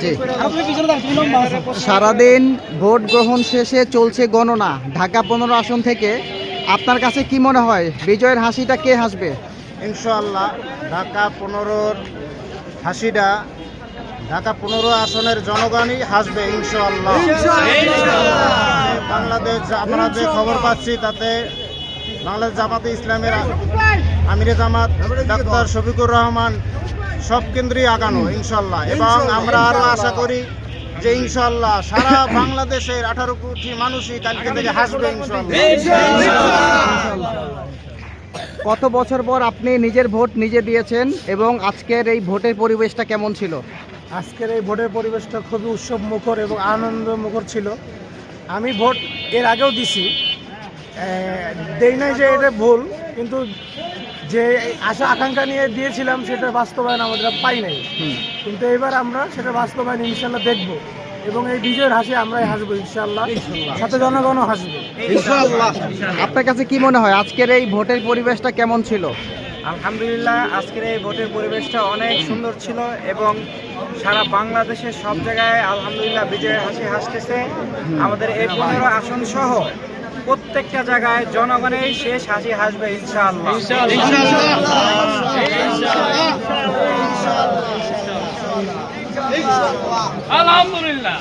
জি। সারাদিন ভোট গ্রহণ শেষে চলছে গণনা। ঢাকা 15 আসন থেকে আপনার কাছে কি মনে হয় বিজয়ের হাসিটা কে হাসবে? ইনশাআল্লাহ ঢাকা 15 আসনের জনগণই হাসবে ইনশাআল্লাহ। বাংলাদেশ আমরা যে খবর পাচ্ছি তাতে বাংলাদেশ জামাতে ইসলামের আমিরে জামাত ডাক্তার শফিকুর রহমান সব কেন্দ্রেই আগানো ইনশাআল্লাহ। এবং আমরা আরো আশা করি যে ইনশাআল্লাহ সারা বাংলাদেশের 18 কোটি মানুষই কালকে থেকে হাসবে ইনশাআল্লাহ। কত বছর পর আপনি নিজের ভোট নিজে দিয়েছেন এবং আজকের এই ভোটের পরিবেশটা কেমন ছিল? আজকের এই ভোটের পরিবেশটা খুবই উৎসব মুখর এবং আনন্দ মুখর ছিল। আমি ভোট এর আগেও দিছি, দেই নাই যে এটা ভুল, কিন্তু যে আশা আকাঙ্ক্ষা নিয়ে দিয়েছিলাম সেটা বাস্তবায়ন আমাদের পাই নাই। কিন্তু এবার আমরা সেটা বাস্তবায়ন ইনশাল্লাহ দেখব এবং এই বিজয়ের হাসি আমরাই হাসবো ইনশাল্লাহ, সাথে জনগণও হাসবে ইনশাআল্লাহ। আপনার কাছে কি মনে হয় আজকের এই ভোটের পরিবেশটা কেমন ছিল? আলহামদুলিল্লাহ, আজকের এই ভোটের পরিবেশটা অনেক সুন্দর ছিল এবং সারা বাংলাদেশের সব জায়গায় আলহামদুলিল্লাহ বিজয়ের হাসি হাসতেছে। আমাদের এই 15 আসন সহ প্রত্যেকটা জায়গায় জনগণের শেষ হাসি হাসবে ইনশাআল্লাহ। আলহামদুলিল্লাহ।